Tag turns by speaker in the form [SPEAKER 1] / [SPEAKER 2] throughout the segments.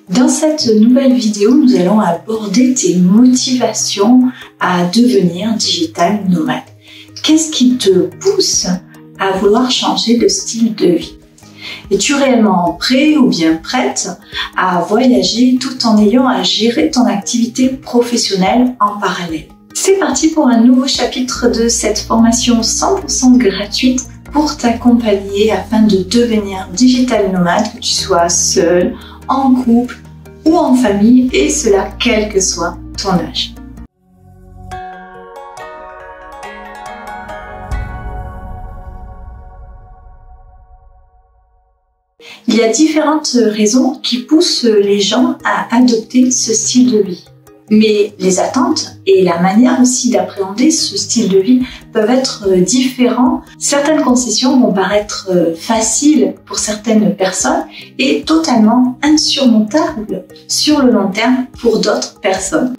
[SPEAKER 1] Dans cette nouvelle vidéo, nous allons aborder tes motivations à devenir digital nomade. Qu'est-ce qui te pousse à vouloir changer de style de vie? Es-tu réellement prêt ou bien prête à voyager tout en ayant à gérer ton activité professionnelle en parallèle? C'est parti pour un nouveau chapitre de cette formation 100% gratuite pour t'accompagner afin de devenir digital nomade, que tu sois seul, en couple ou en famille, et cela quel que soit ton âge. Il y a différentes raisons qui poussent les gens à adopter ce style de vie. Mais les attentes et la manière aussi d'appréhender ce style de vie peuvent être différents. Certaines concessions vont paraître faciles pour certaines personnes et totalement insurmontables sur le long terme pour d'autres personnes.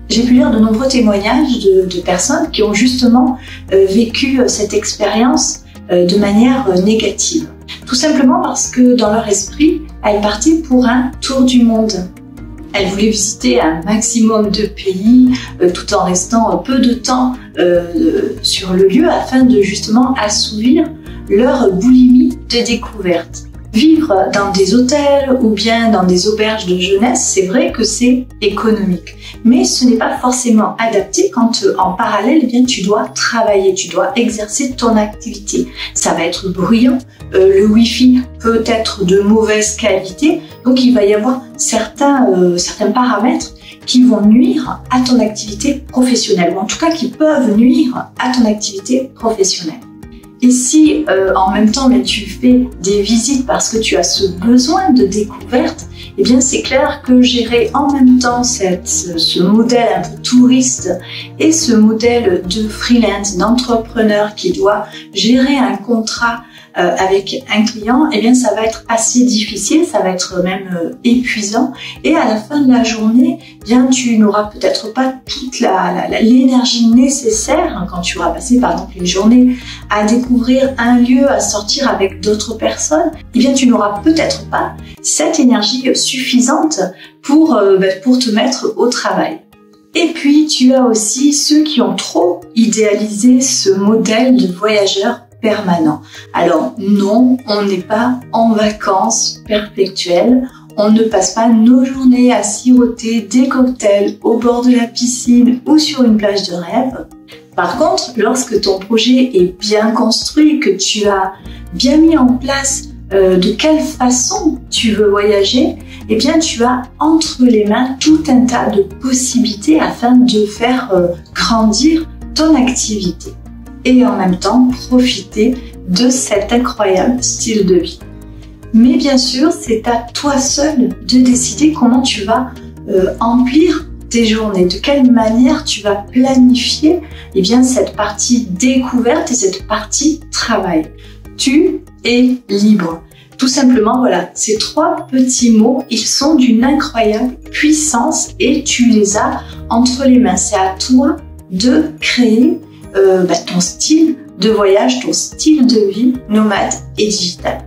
[SPEAKER 1] J'ai pu lire de nombreux témoignages de personnes qui ont justement vécu cette expérience de manière négative. Tout simplement parce que dans leur esprit, elles partaient pour un tour du monde. Elles voulaient visiter un maximum de pays tout en restant peu de temps sur le lieu afin de justement assouvir leur boulimie de découverte. Vivre dans des hôtels ou bien dans des auberges de jeunesse, c'est vrai que c'est économique. Mais ce n'est pas forcément adapté quand en parallèle, eh bien, tu dois travailler, tu dois exercer ton activité. Ça va être bruyant, le Wi-Fi peut être de mauvaise qualité, donc il va y avoir certains paramètres qui vont nuire à ton activité professionnelle, ou en tout cas qui peuvent nuire à ton activité professionnelle. Et si en même temps tu fais des visites parce que tu as ce besoin de découverte, eh bien c'est clair que gérer en même temps ce modèle un peu touriste et ce modèle de freelance, d'entrepreneur qui doit gérer un contrat avec un client, eh bien ça va être assez difficile, ça va être même épuisant, et à la fin de la journée, eh bien tu n'auras peut-être pas toute l'énergie nécessaire quand tu auras passé par exemple les journées à découvrir un lieu, à sortir avec d'autres personnes, eh bien tu n'auras peut-être pas cette énergie suffisante pour te mettre au travail. Et puis tu as aussi ceux qui ont trop idéalisé ce modèle de voyageur permanent. Alors non, on n'est pas en vacances perpétuelles, on ne passe pas nos journées à siroter des cocktails au bord de la piscine ou sur une plage de rêve. Par contre, lorsque ton projet est bien construit, que tu as bien mis en place de quelle façon tu veux voyager, eh bien tu as entre les mains tout un tas de possibilités afin de faire grandir ton activité et en même temps profiter de cet incroyable style de vie. Mais bien sûr, c'est à toi seul de décider comment tu vas emplir tes journées, de quelle manière tu vas planifier cette partie découverte et cette partie travail. Tu es libre. Tout simplement, voilà, ces trois petits mots, ils sont d'une incroyable puissance et tu les as entre les mains. C'est à toi de créer ton style de voyage, ton style de vie nomade et digital.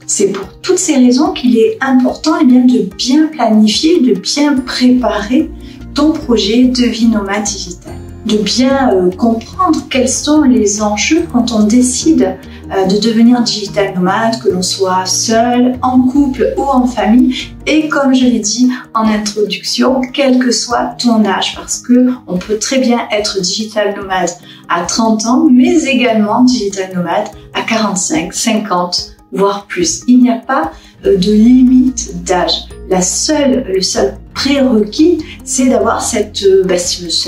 [SPEAKER 1] C'est pour toutes ces raisons qu'il est important de bien planifier, de bien préparer ton projet de vie nomade digital. De bien comprendre quels sont les enjeux quand on décide de devenir digital nomade, que l'on soit seul, en couple ou en famille, et comme je l'ai dit en introduction, quel que soit ton âge, parce que on peut très bien être digital nomade à 30 ans, mais également digital nomade à 45, 50, voire plus. Il n'y a pas de limite d'âge. Le seul prérequis, c'est d'avoir cette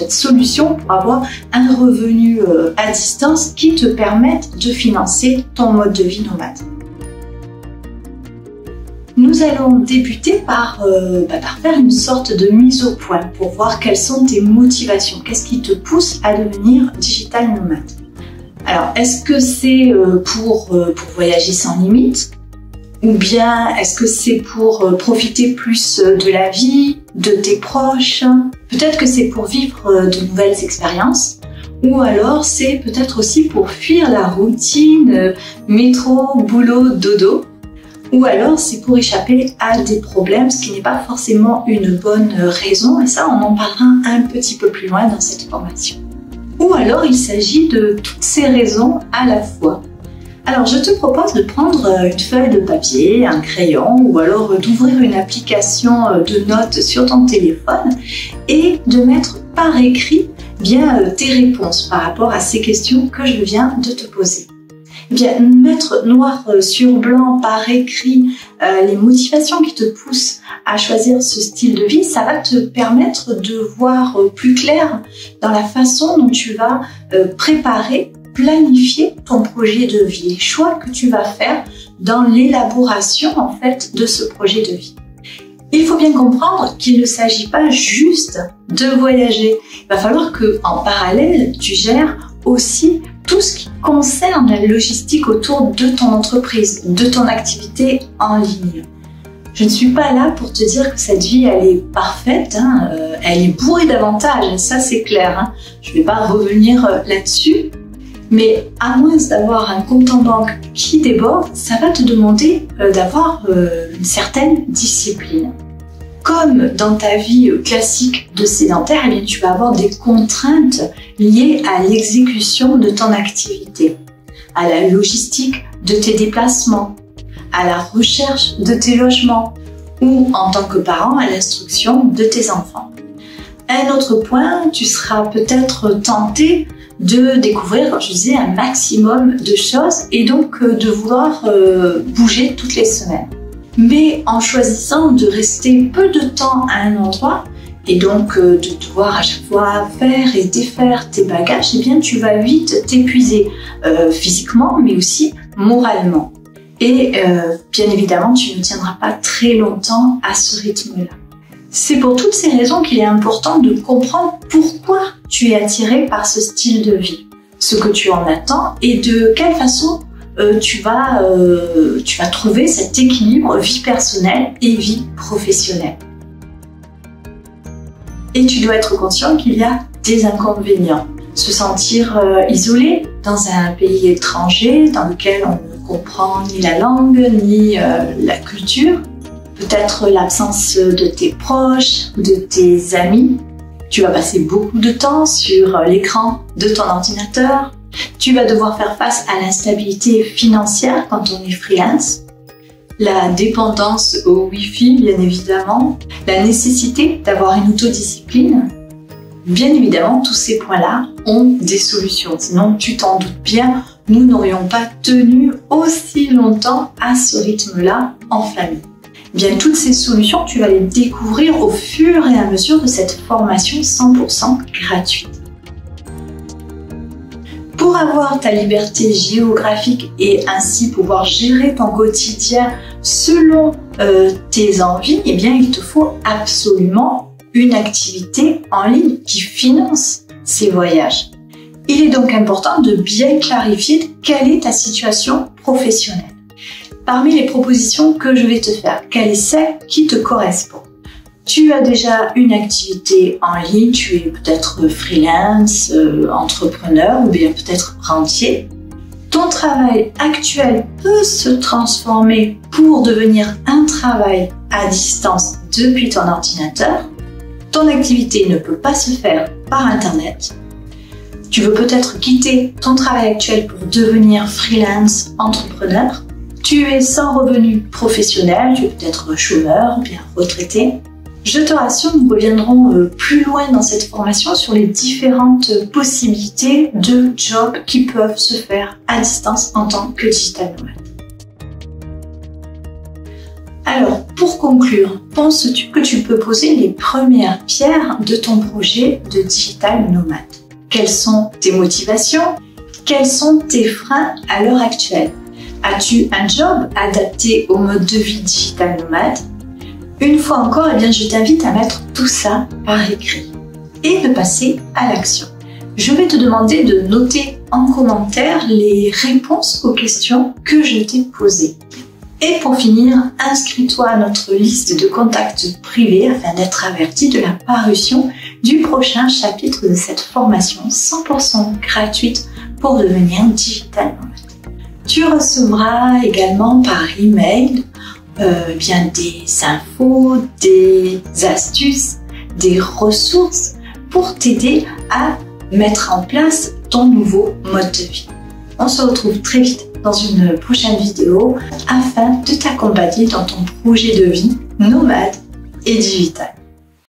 [SPEAKER 1] solution pour avoir un revenu à distance qui te permette de financer ton mode de vie nomade. Nous allons débuter par faire une sorte de mise au point pour voir quelles sont tes motivations, qu'est-ce qui te pousse à devenir digital nomade. Alors, est-ce que c'est pour voyager sans limite? Ou bien est-ce que c'est pour profiter plus de la vie, de tes proches? Peut-être que c'est pour vivre de nouvelles expériences. Ou alors c'est peut-être aussi pour fuir la routine métro, boulot, dodo. ou alors c'est pour échapper à des problèmes, ce qui n'est pas forcément une bonne raison, et ça on en parlera un petit peu plus loin dans cette formation. Ou alors il s'agit de toutes ces raisons à la fois. Alors je te propose de prendre une feuille de papier, un crayon, ou alors d'ouvrir une application de notes sur ton téléphone et de mettre par écrit tes réponses par rapport à ces questions que je viens de te poser. Mettre noir sur blanc par écrit les motivations qui te poussent à choisir ce style de vie, ça va te permettre de voir plus clair dans la façon dont tu vas planifier ton projet de vie, les choix que tu vas faire dans l'élaboration en fait de ce projet de vie. Il faut bien comprendre qu'il ne s'agit pas juste de voyager. Il va falloir qu'en parallèle, tu gères aussi tout ce qui concerne la logistique autour de ton entreprise, de ton activité en ligne. Je ne suis pas là pour te dire que cette vie, elle est parfaite, elle est bourrée d'avantages, ça c'est clair. Je ne vais pas revenir là-dessus, mais à moins d'avoir un compte en banque qui déborde, ça va te demander d'avoir une certaine discipline. Comme dans ta vie classique de sédentaire, eh bien, tu vas avoir des contraintes liées à l'exécution de ton activité, à la logistique de tes déplacements, à la recherche de tes logements ou en tant que parent à l'instruction de tes enfants. Un autre point, tu seras peut-être tenté de découvrir, comme je disais, un maximum de choses et donc de vouloir bouger toutes les semaines. Mais en choisissant de rester peu de temps à un endroit et donc de devoir à chaque fois faire et défaire tes bagages, eh bien tu vas vite t'épuiser physiquement mais aussi moralement. Et bien évidemment, tu ne tiendras pas très longtemps à ce rythme-là. C'est pour toutes ces raisons qu'il est important de comprendre pourquoi tu es attiré par ce style de vie, ce que tu en attends et de quelle façon tu vas trouver cet équilibre vie personnelle et vie professionnelle. Et tu dois être conscient qu'il y a des inconvénients. Se sentir isolé dans un pays étranger dans lequel on ne comprend ni la langue ni la culture. Peut-être l'absence de tes proches, de tes amis. Tu vas passer beaucoup de temps sur l'écran de ton ordinateur. Tu vas devoir faire face à l'instabilité financière quand on est freelance. La dépendance au Wi-Fi, bien évidemment. La nécessité d'avoir une autodiscipline. Bien évidemment, tous ces points-là ont des solutions. Sinon, tu t'en doutes bien, nous n'aurions pas tenu aussi longtemps à ce rythme-là en famille. Bien, toutes ces solutions, tu vas les découvrir au fur et à mesure de cette formation 100% gratuite. Pour avoir ta liberté géographique et ainsi pouvoir gérer ton quotidien selon tes envies, eh bien, il te faut absolument une activité en ligne qui finance ces voyages. Il est donc important de bien clarifier quelle est ta situation professionnelle. Parmi les propositions que je vais te faire, quelle est celle qui te correspond? Tu as déjà une activité en ligne, tu es peut-être freelance, entrepreneur ou bien peut-être rentier. Ton travail actuel peut se transformer pour devenir un travail à distance depuis ton ordinateur. Ton activité ne peut pas se faire par Internet. Tu veux peut-être quitter ton travail actuel pour devenir freelance, entrepreneur. Tu es sans revenu professionnel, tu es peut-être chômeur ou bien retraité. Je te rassure, nous reviendrons plus loin dans cette formation sur les différentes possibilités de jobs qui peuvent se faire à distance en tant que digital nomade. Alors, pour conclure, penses-tu que tu peux poser les premières pierres de ton projet de digital nomade? Quelles sont tes motivations? Quels sont tes freins à l'heure actuelle? As-tu un job adapté au mode de vie digital nomade? Une fois encore, eh bien, je t'invite à mettre tout ça par écrit et de passer à l'action. Je vais te demander de noter en commentaire les réponses aux questions que je t'ai posées. Et pour finir, inscris-toi à notre liste de contacts privés afin d'être averti de la parution du prochain chapitre de cette formation 100% gratuite pour devenir digital nomade. Tu recevras également par email bien des infos, des astuces, des ressources pour t'aider à mettre en place ton nouveau mode de vie. On se retrouve très vite dans une prochaine vidéo afin de t'accompagner dans ton projet de vie nomade et digital.